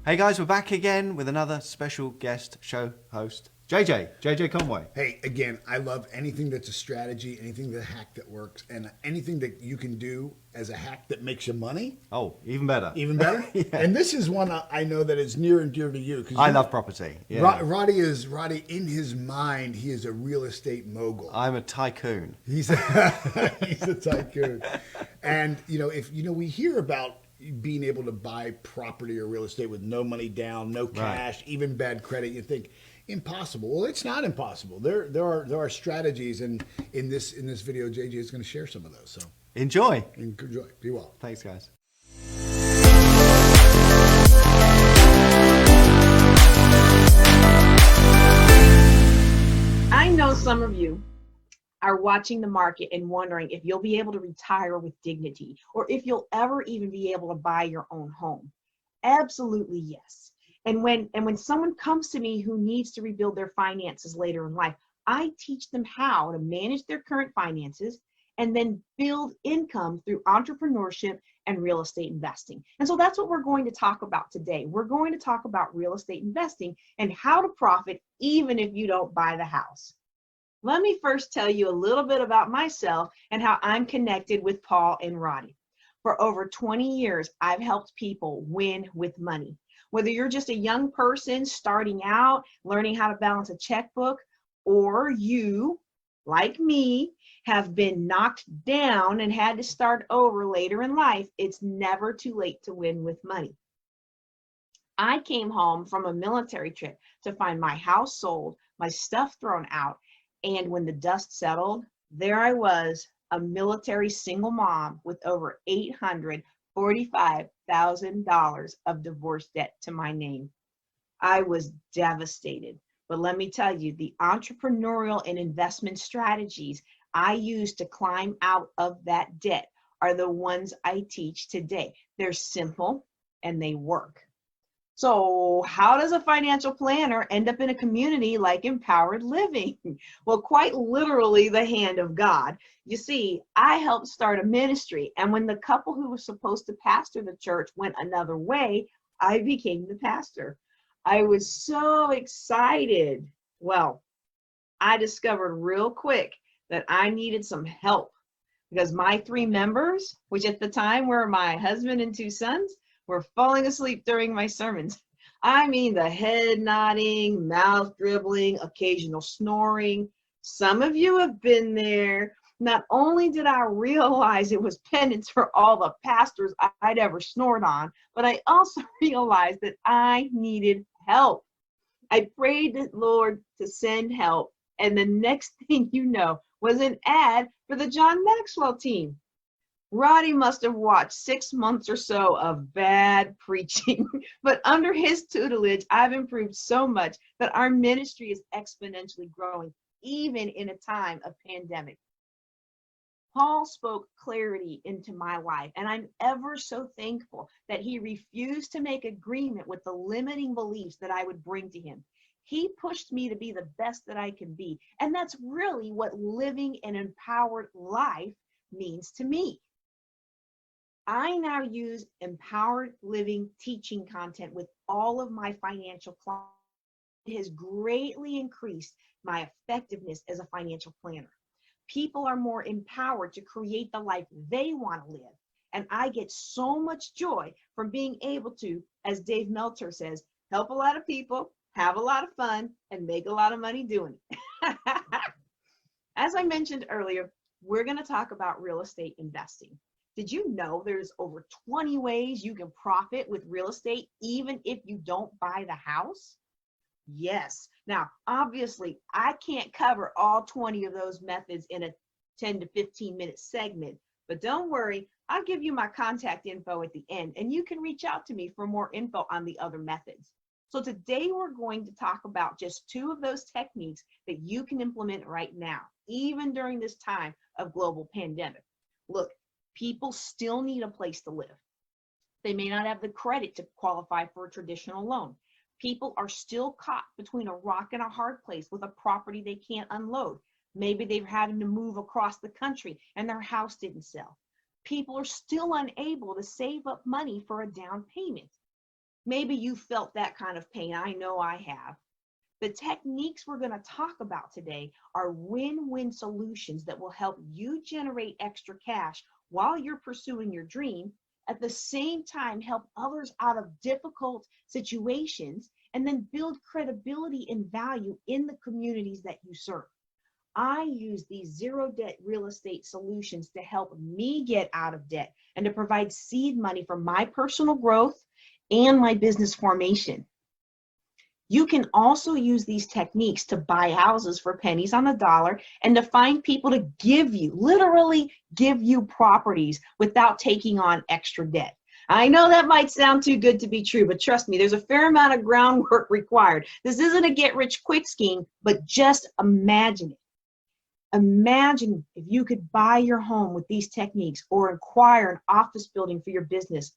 Hey guys, we're back again with another special guest show host, JJ Conway. Hey, again, I love anything that's a strategy, anything that hack that works, and anything that you can do as a hack that makes you money. Oh, even better. Even better. Yeah. And this is one I know that is near and dear to you because I love property. Yeah. Roddy in his mind. He is a real estate mogul. I'm a tycoon. He's he's a tycoon, and if we hear about being able to buy property or real estate with no money down, no cash, Right. even bad credit, you think impossible. Well, it's not impossible. There are strategies, and in this video, JJ is going to share some of those. So Enjoy. enjoy. Be well. Thanks, guys. I know some of you are watching the market and wondering if you'll be able to retire with dignity or if you'll ever even be able to buy your own home. Absolutely yes. And when someone comes to me who needs to rebuild their finances later in life, I teach them how to manage their current finances and then build income through entrepreneurship and real estate investing. And so that's what we're going to talk about today. We're going to talk about real estate investing and how to profit even if you don't buy the house. Let me first tell you a little bit about myself and how I'm connected with Paul and Roddy. For over 20 years, I've helped people win with money. Whether you're just a young person starting out, learning how to balance a checkbook, or you, like me, have been knocked down and had to start over later in life, it's never too late to win with money. I came home from a military trip to find my house sold, my stuff thrown out, and when the dust settled, there I was, a military single mom with over $845,000 of divorce debt to my name. I was devastated. But let me tell you, the entrepreneurial and investment strategies I used to climb out of that debt are the ones I teach today. They're simple and they work. So how does a financial planner end up in a community like Empowered Living? Well, quite literally the hand of God. You see, I helped start a ministry, and when the couple who was supposed to pastor the church went another way, I became the pastor. I was so excited. Well, I discovered real quick that I needed some help because my three members, which at the time were my husband and two sons, were falling asleep during my sermons. I mean, the head nodding, mouth dribbling, occasional snoring. Some of you have been there. Not only did I realize it was penance for all the pastors I'd ever snored on, but I also realized that I needed help. I prayed the Lord to send help, and the next thing you know was an ad for the John Maxwell team. Roddy must have watched 6 months or so of bad preaching, but under his tutelage, I've improved so much that our ministry is exponentially growing, even in a time of pandemic. Paul spoke clarity into my life, and I'm ever so thankful that he refused to make agreement with the limiting beliefs that I would bring to him. He pushed me to be the best that I can be, and that's really what living an empowered life means to me. I now use empowered living teaching content with all of my financial clients. It has greatly increased my effectiveness as a financial planner. People are more empowered to create the life they want to live. And I get so much joy from being able to, as Dave Meltzer says, help a lot of people, have a lot of fun, and make a lot of money doing it. As I mentioned earlier, we're going to talk about real estate investing. Did you know there's over 20 ways you can profit with real estate, even if you don't buy the house? Yes. Now, obviously, I can't cover all 20 of those methods in a 10 to 15 minute segment, but don't worry, I'll give you my contact info at the end, and you can reach out to me for more info on the other methods. So today we're going to talk about just 2 of those techniques that you can implement right now, even during this time of global pandemic. Look, people still need a place to live. They may not have the credit to qualify for a traditional loan. People are still caught between a rock and a hard place with a property they can't unload. Maybe they're having to move across the country and their house didn't sell. People are still unable to save up money for a down payment. Maybe you felt that kind of pain. I know I have. The techniques we're going to talk about today are win-win solutions that will help you generate extra cash while you're pursuing your dream, at the same time help others out of difficult situations, and then build credibility and value in the communities that you serve. I use these zero debt real estate solutions to help me get out of debt and to provide seed money for my personal growth and my business formation. You can also use these techniques to buy houses for pennies on the dollar and to find people to give you, literally give you properties without taking on extra debt. I know that might sound too good to be true, but trust me, there's a fair amount of groundwork required. This isn't a get-rich-quick scheme, but just imagine it. Imagine if you could buy your home with these techniques or acquire an office building for your business.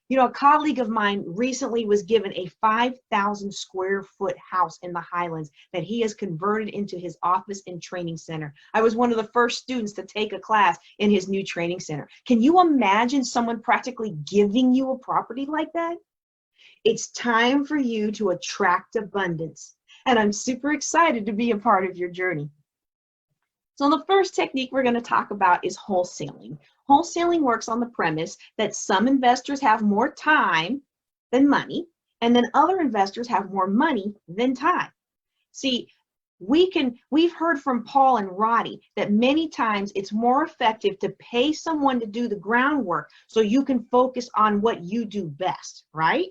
You know, a colleague of mine recently was given a 5,000 square foot house in the Highlands that he has converted into his office and training center. I was one of the first students to take a class in his new training center. Can you imagine someone practically giving you a property like that? It's time for you to attract abundance, and I'm super excited to be a part of your journey. So the first technique we're going to talk about is wholesaling. Wholesaling works on the premise that some investors have more time than money, and then other investors have more money than time. See, we've heard from Paul and Roddy that many times it's more effective to pay someone to do the groundwork so you can focus on what you do best, right?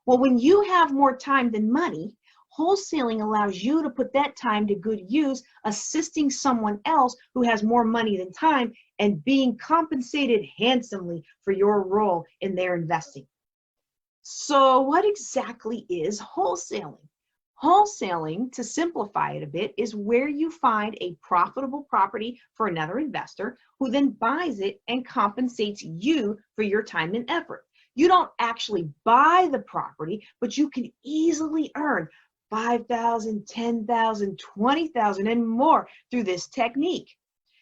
Well, when you have more time than money, wholesaling allows you to put that time to good use, assisting someone else who has more money than time and being compensated handsomely for your role in their investing. So what exactly is wholesaling? Wholesaling, to simplify it a bit, is where you find a profitable property for another investor who then buys it and compensates you for your time and effort. You don't actually buy the property, but you can easily earn $5,000, $10,000, $20,000, and more through this technique.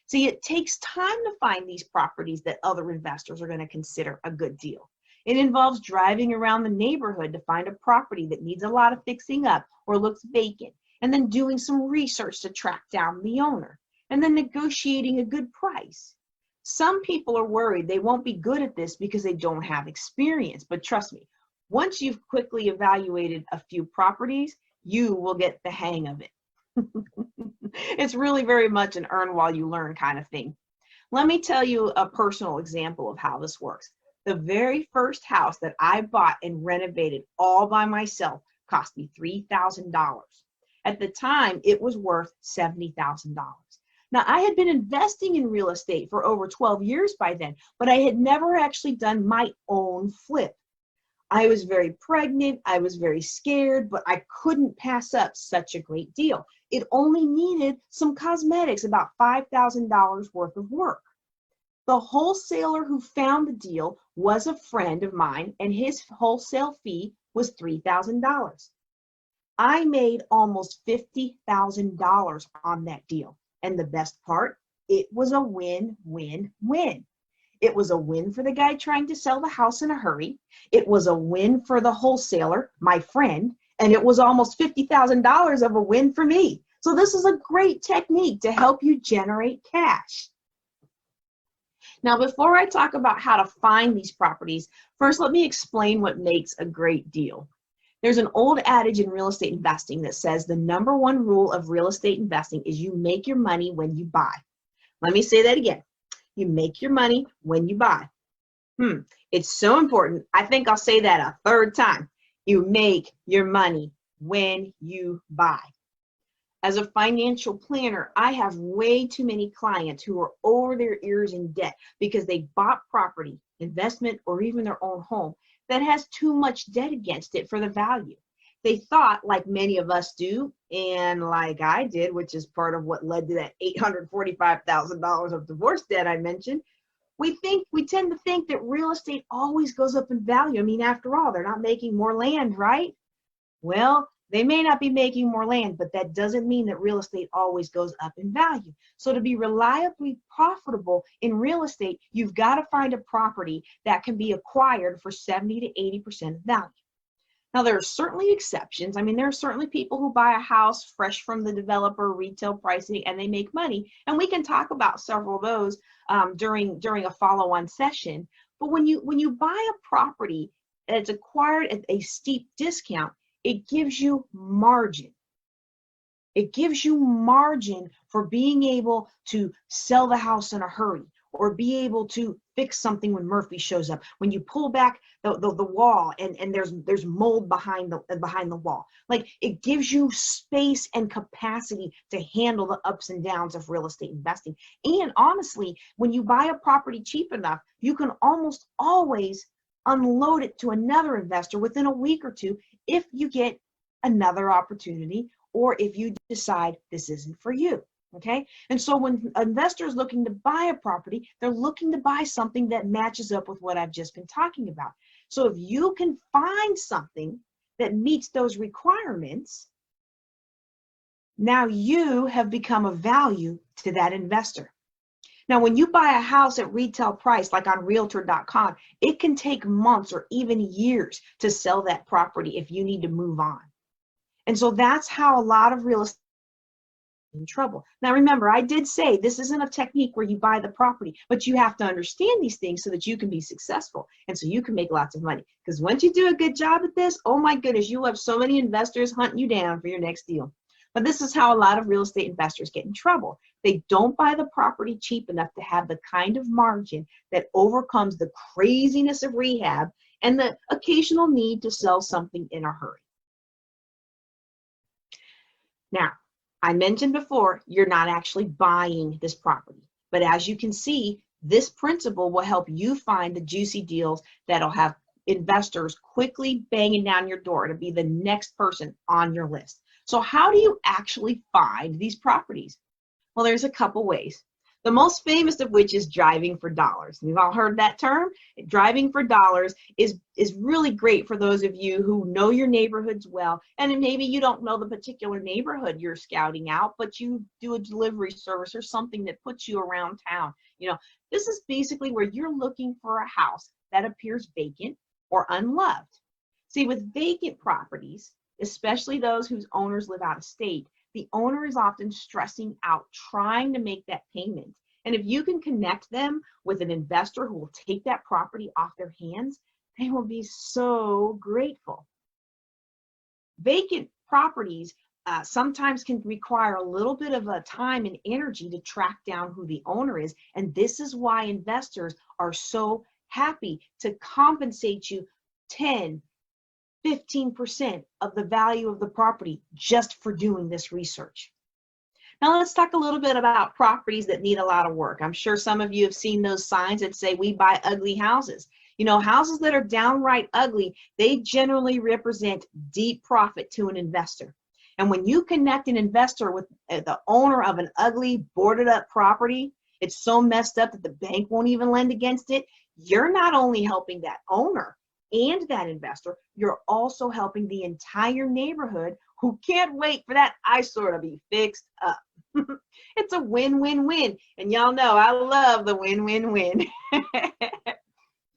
See, it takes time to find these properties that other investors are going to consider a good deal. It involves driving around the neighborhood to find a property that needs a lot of fixing up or looks vacant, and then doing some research to track down the owner, and then negotiating a good price. Some people are worried they won't be good at this because they don't have experience, but trust me, once you've quickly evaluated a few properties, you will get the hang of it. It's really very much an earn while you learn kind of thing. Let me tell you a personal example of how this works. The very first house that I bought and renovated all by myself cost me $3,000. At the time, it was worth $70,000. Now, I had been investing in real estate for over 12 years by then, but I had never actually done my own flip. I was very pregnant, I was very scared, but I couldn't pass up such a great deal. It only needed some cosmetics, about $5,000 worth of work. The wholesaler who found the deal was a friend of mine, and his wholesale fee was $3,000. I made almost $50,000 on that deal. And the best part, it was a win-win-win. It was a win for the guy trying to sell the house in a hurry. It was a win for the wholesaler, my friend, and it was almost $50,000 of a win for me. So this is a great technique to help you generate cash. Now, before I talk about how to find these properties, first let me explain what makes a great deal. There's an old adage in real estate investing that says the number one rule of real estate investing is you make your money when you buy. Let me say that again. You make your money when you buy. It's so important. I think I'll say that a third time. You make your money when you buy. As a financial planner, I have way too many clients who are over their ears in debt because they bought property, investment, or even their own home that has too much debt against it for the value. They thought, like many of us do, and like I did, which is part of what led to that $845,000 of divorce debt I mentioned, we tend to think that real estate always goes up in value. I mean, after all, they're not making more land, right? Well, they may not be making more land, but that doesn't mean that real estate always goes up in value. So to be reliably profitable in real estate, you've got to find a property that can be acquired for 70 to 80% of value. Now, there are certainly exceptions. I mean, there are certainly people who buy a house fresh from the developer, retail pricing, and they make money. And we can talk about several of those during a follow-on session. But when you buy a property that's acquired at a steep discount, it gives you margin. It gives you margin for being able to sell the house in a hurry, or be able to fix something when Murphy shows up. When you pull back the wall and there's mold behind the wall. Like, it gives you space and capacity to handle the ups and downs of real estate investing. And honestly, when you buy a property cheap enough, you can almost always unload it to another investor within a week or two if you get another opportunity, or if you decide this isn't for you. Okay. And so when investors looking to buy a property, they're looking to buy something that matches up with what I've just been talking about. So if you can find something that meets those requirements, now you have become of value to that investor. Now, when you buy a house at retail price, like on realtor.com, it can take months or even years to sell that property if you need to move on. And so that's how a lot of real estate in trouble. Now, remember, I did say this isn't a technique where you buy the property, but you have to understand these things so that you can be successful and so you can make lots of money. Because once you do a good job at this, oh my goodness, you have so many investors hunting you down for your next deal. But this is how a lot of real estate investors get in trouble. They don't buy the property cheap enough to have the kind of margin that overcomes the craziness of rehab and the occasional need to sell something in a hurry. Now, I mentioned before, you're not actually buying this property. But as you can see, this principle will help you find the juicy deals that'll have investors quickly banging down your door to be the next person on your list. So how do you actually find these properties? Well, there's a couple ways. The most famous of which is driving for dollars. We've all heard that term. Driving for dollars is really great for those of you who know your neighborhoods well, and maybe you don't know the particular neighborhood you're scouting out, but you do a delivery service or something that puts you around town. You know, this is basically where you're looking for a house that appears vacant or unloved. See, with vacant properties, especially those whose owners live out of state, the owner is often stressing out trying to make that payment. And if you can connect them with an investor who will take that property off their hands, they will be so grateful. Vacant properties sometimes can require a little bit of a time and energy to track down who the owner is. And this is why investors are so happy to compensate you 10, 15% of the value of the property just for doing this research. Now let's talk a little bit about properties that need a lot of work. I'm sure some of you have seen those signs that say we buy ugly houses. You know, houses that are downright ugly, they generally represent deep profit to an investor. And when you connect an investor with the owner of an ugly, boarded up property, it's so messed up that the bank won't even lend against it, you're not only helping that owner and that investor, you're also helping the entire neighborhood who can't wait for that eyesore to be fixed up. It's a win-win-win. And y'all know I love the win-win-win.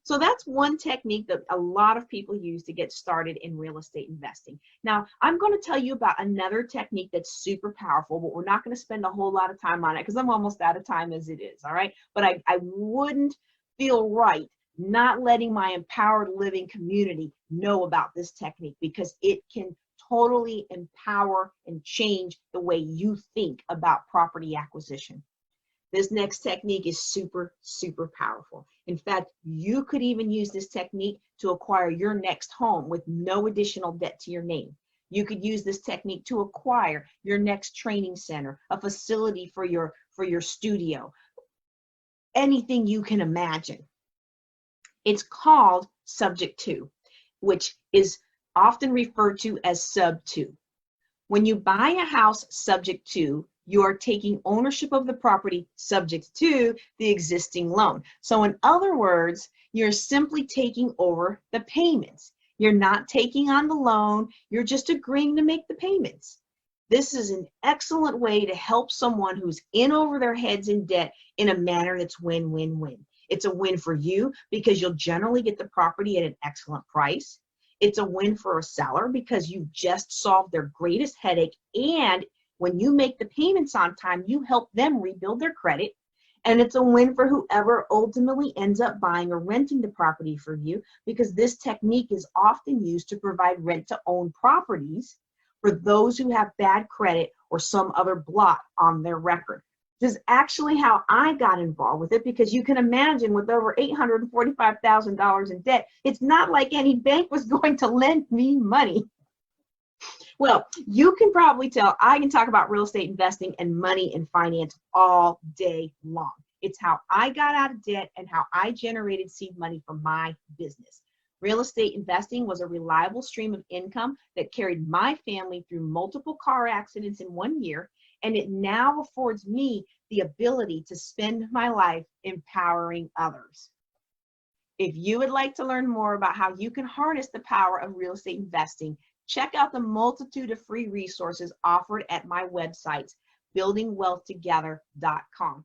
So that's one technique that a lot of people use to get started in real estate investing. Now, I'm going to tell you about another technique that's super powerful, but we're not going to spend a whole lot of time on it because I'm almost out of time as it is, all right? But I wouldn't feel right not letting my empowered living community know about this technique because it can totally empower and change the way you think about property acquisition. This next technique is super, super powerful. In fact, you could even use this technique to acquire your next home with no additional debt to your name. You could use this technique to acquire your next training center, a facility for your studio, anything you can imagine. It's called subject to, which is often referred to as sub to. When you buy a house subject to, you are taking ownership of the property subject to the existing loan. So in other words, you're simply taking over the payments. You're not taking on the loan, you're just agreeing to make the payments. This is an excellent way to help someone who's in over their heads in debt in a manner that's win-win-win. It's a win for you because you'll generally get the property at an excellent price. It's a win for a seller because you just solved their greatest headache. And when you make the payments on time, you help them rebuild their credit. And it's a win for whoever ultimately ends up buying or renting the property for you, because this technique is often used to provide rent-to-own properties for those who have bad credit or some other blot on their record. This is actually how I got involved with it, because you can imagine with over $845,000 in debt, it's not like any bank was going to lend me money. Well, you can probably tell I can talk about real estate investing and money and finance all day long. It's how I got out of debt and how I generated seed money for my business. Real estate investing was a reliable stream of income that carried my family through multiple car accidents in 1 year, and it now affords me the ability to spend my life empowering others. If you would like to learn more about how you can harness the power of real estate investing, check out the multitude of free resources offered at my website, buildingwealthtogether.com.